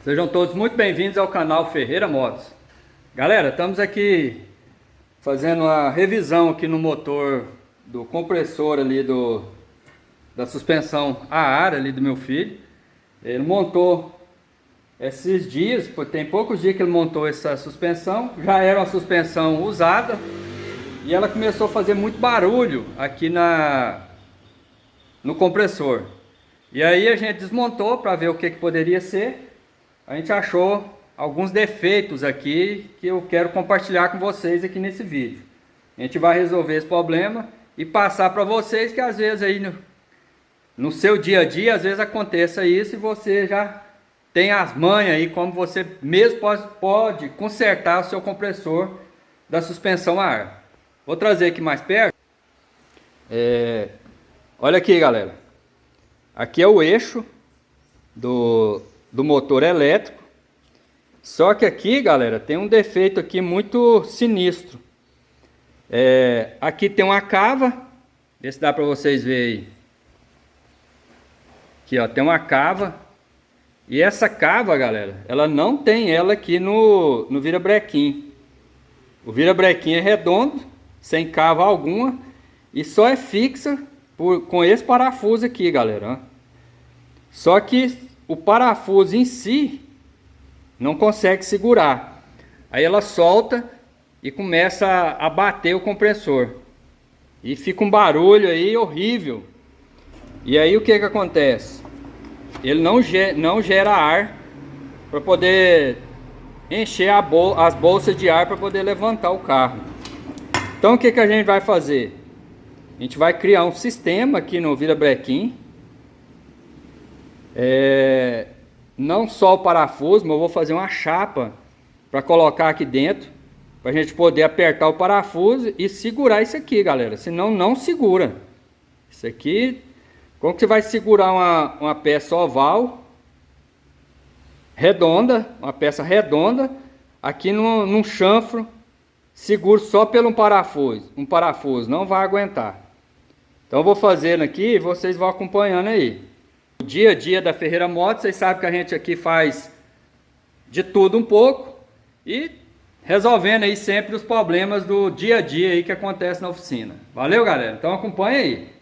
Sejam todos muito bem-vindos ao canal Ferreira Motos. Galera, estamos aqui fazendo uma revisão aqui no motor do compressor ali da suspensão a ar ali do meu filho. Ele montou esses dias, tem poucos dias que ele montou essa suspensão. Já era uma suspensão usada e ela começou a fazer muito barulho aqui no compressor. E aí a gente desmontou para ver o que poderia ser. A gente achou alguns defeitos aqui que eu quero compartilhar com vocês aqui nesse vídeo. A gente vai resolver esse problema e passar para vocês que às vezes aí no seu dia a dia, às vezes aconteça isso e você já tem as manhas aí como você mesmo pode consertar o seu compressor da suspensão a ar. Vou trazer aqui mais perto. Olha aqui, galera. Aqui é o eixo do motor elétrico. Só que aqui, galera, tem um defeito aqui muito sinistro. Aqui tem uma cava. Vê se dá para vocês verem aí. Aqui, ó, tem uma cava. E essa cava, galera, ela não tem ela aqui no virabrequim. O virabrequim é redondo, sem cava alguma, e só é fixa com esse parafuso aqui, galera. Ó. Só que o parafuso em si não consegue segurar. Aí ela solta e começa a bater o compressor. E fica um barulho aí horrível. E aí o que acontece? Ele não gera ar para poder encher as bolsas de ar para poder levantar o carro. Então o que a gente vai fazer? A gente vai criar um sistema aqui no virabrequim. Não só o parafuso, mas eu vou fazer uma chapa para colocar aqui dentro, para a gente poder apertar o parafuso e segurar isso aqui, galera. Senão não segura. Isso aqui, como que você vai segurar uma peça oval redonda, uma peça redonda aqui num chanfro seguro só pelo um parafuso não vai aguentar. Então eu vou fazendo aqui e vocês vão acompanhando aí. O dia a dia da Ferreira Motos, vocês sabem que a gente aqui faz de tudo um pouco e resolvendo aí sempre os problemas do dia a dia aí que acontece na oficina. Valeu, galera? Então acompanha aí.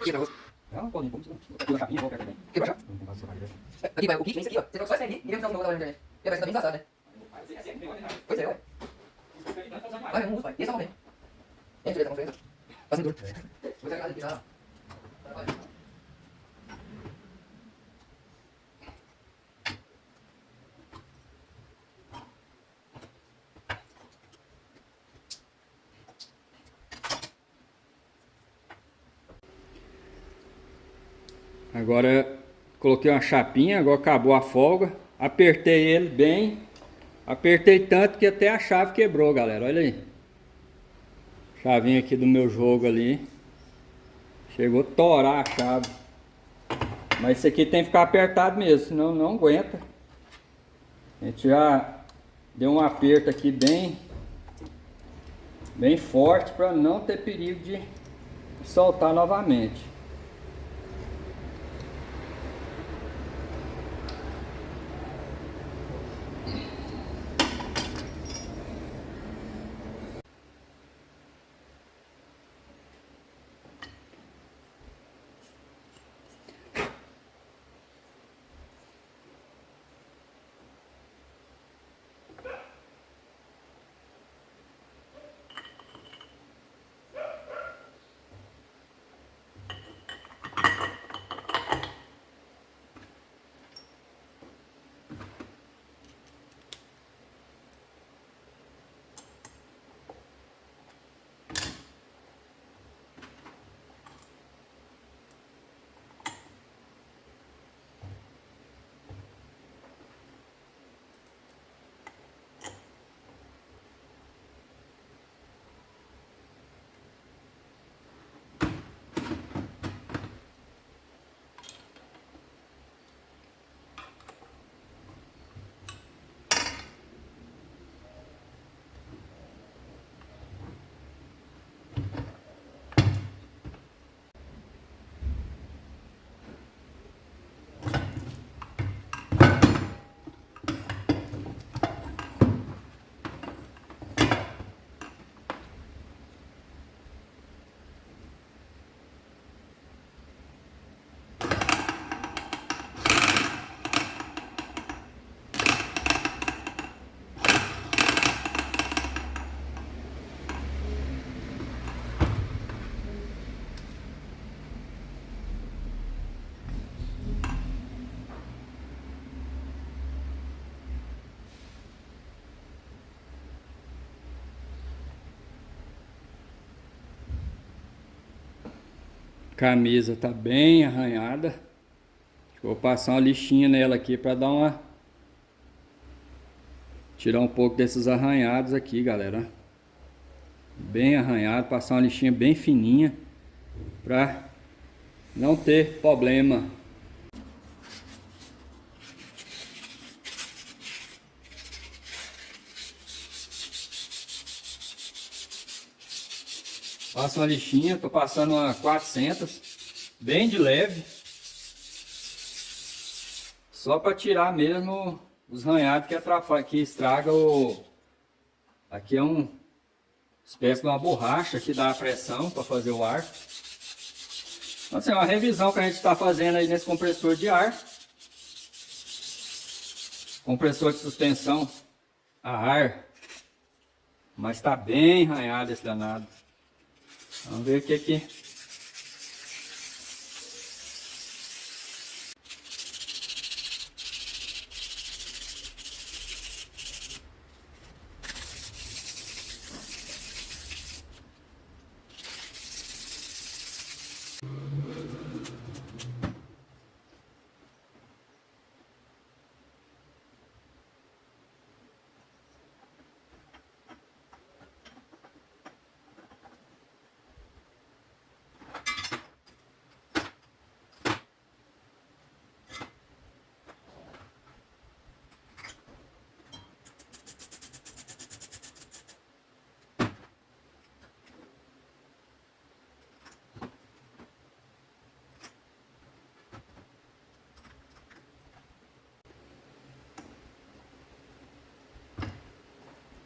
Quebra, não, Paulinho, como você não? A chapinha, qualquer também. Quebra a chave? Aqui, vai, o kit vem isso aqui, ó. Você troca só esse aqui e vem usar o meu da internet. E vai, você tá bem engraçado, né? Pois é, ué. Vai, não usa, vai. E esse é o momento. Entra direto na conferência. Fazendo dor. Depois é a casa de lá. Agora coloquei uma chapinha, agora acabou a folga. Apertei ele bem. Apertei tanto que até a chave quebrou, galera. Olha aí. Chavinha aqui do meu jogo ali. Chegou a torar a chave. Mas isso aqui tem que ficar apertado mesmo, senão não aguenta. A gente já deu um aperto aqui bem forte para não ter perigo de soltar novamente. Camisa tá bem arranhada. Vou passar uma lixinha nela aqui para dar uma tirar um pouco desses arranhados aqui, galera. Bem arranhado, passar uma lixinha bem fininha para não ter problema. Passa uma lixinha, tô passando uma 400, bem de leve. Só para tirar mesmo os arranhados que atrapalham, que estraga o... Aqui é uma espécie de uma borracha que dá a pressão para fazer o ar. Então, assim, é uma revisão que a gente está fazendo aí nesse compressor de ar. Compressor de suspensão a ar. Mas está bem arranhado esse danado. Vamos ver o que aqui.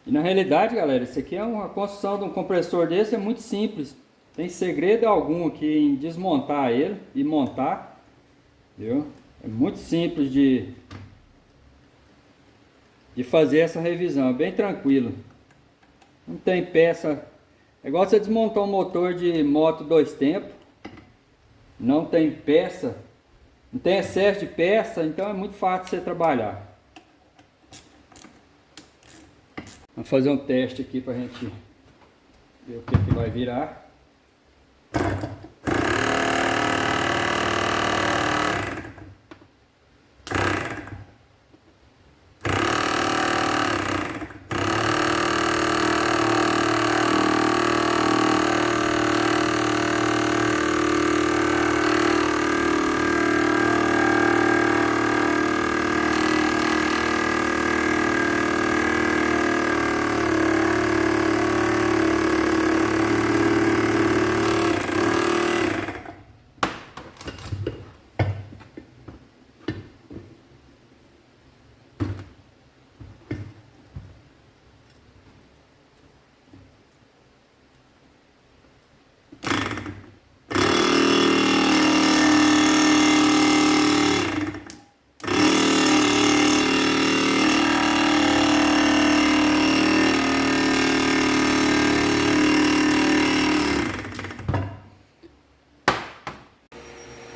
E na realidade, galera, isso aqui é uma construção de um compressor desse, é muito simples. Tem segredo algum aqui em desmontar ele e montar, viu? É muito simples de fazer essa revisão, é bem tranquilo. Não tem peça, é igual você desmontar um motor de moto 2 tempos. Não tem peça, não tem excesso de peça, então é muito fácil você trabalhar. Vamos fazer um teste aqui para a gente ver o que vai virar.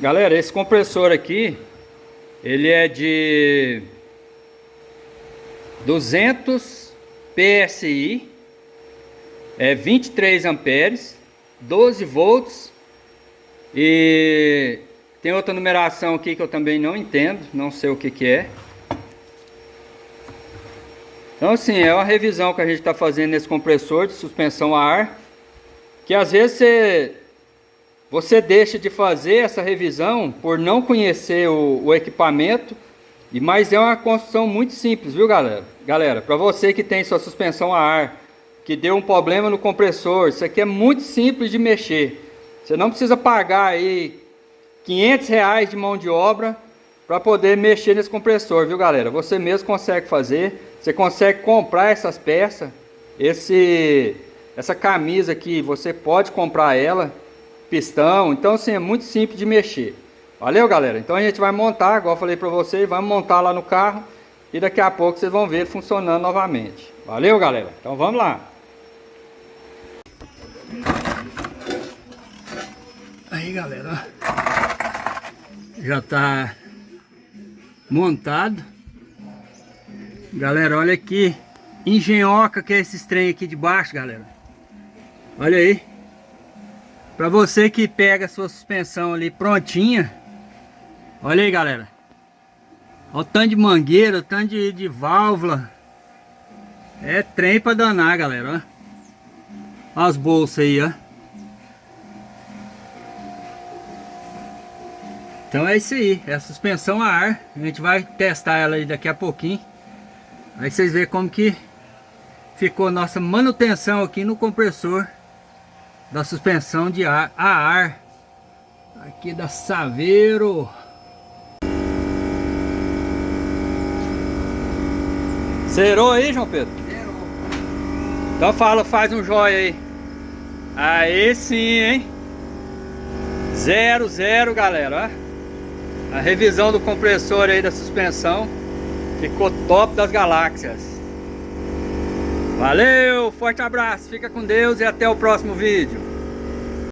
Galera, esse compressor aqui, ele é de 200 PSI, é 23 amperes, 12 volts e tem outra numeração aqui que eu também não entendo, não sei o que é. Então assim, é uma revisão que a gente está fazendo nesse compressor de suspensão a ar, que às vezes você deixa de fazer essa revisão por não conhecer o equipamento, mas é uma construção muito simples, viu galera? Galera, para você que tem sua suspensão a ar, que deu um problema no compressor, isso aqui é muito simples de mexer. Você não precisa pagar aí R$ 500 de mão de obra para poder mexer nesse compressor, viu galera? Você mesmo consegue fazer, você consegue comprar essas peças, essa camisa aqui, você pode comprar ela, pistão, então assim, é muito simples de mexer. Valeu galera, então a gente vai montar, igual eu falei para vocês, vamos montar lá no carro e daqui a pouco vocês vão ver ele funcionando novamente. Valeu galera, então vamos lá. Aí galera, ó, já tá montado. Galera, olha aqui, engenhoca que é esses trem aqui de baixo, galera. Olha aí. Para você que pega a sua suspensão ali prontinha. Olha aí galera. Olha o tanto de mangueira, o tanto de válvula. É trem para danar galera, ó. Olha as bolsas aí, ó. Então é isso aí, é a suspensão a ar. A gente vai testar ela aí daqui a pouquinho. Aí vocês verem como que ficou nossa manutenção aqui no compressor da suspensão de ar a ar aqui da Saveiro. Zerou aí, João Pedro? Zerou. Então faz um joia aí. Aí sim, hein? 0, galera, ó. A revisão do compressor aí da suspensão ficou top das galáxias. Valeu, forte abraço, fica com Deus e até o próximo vídeo.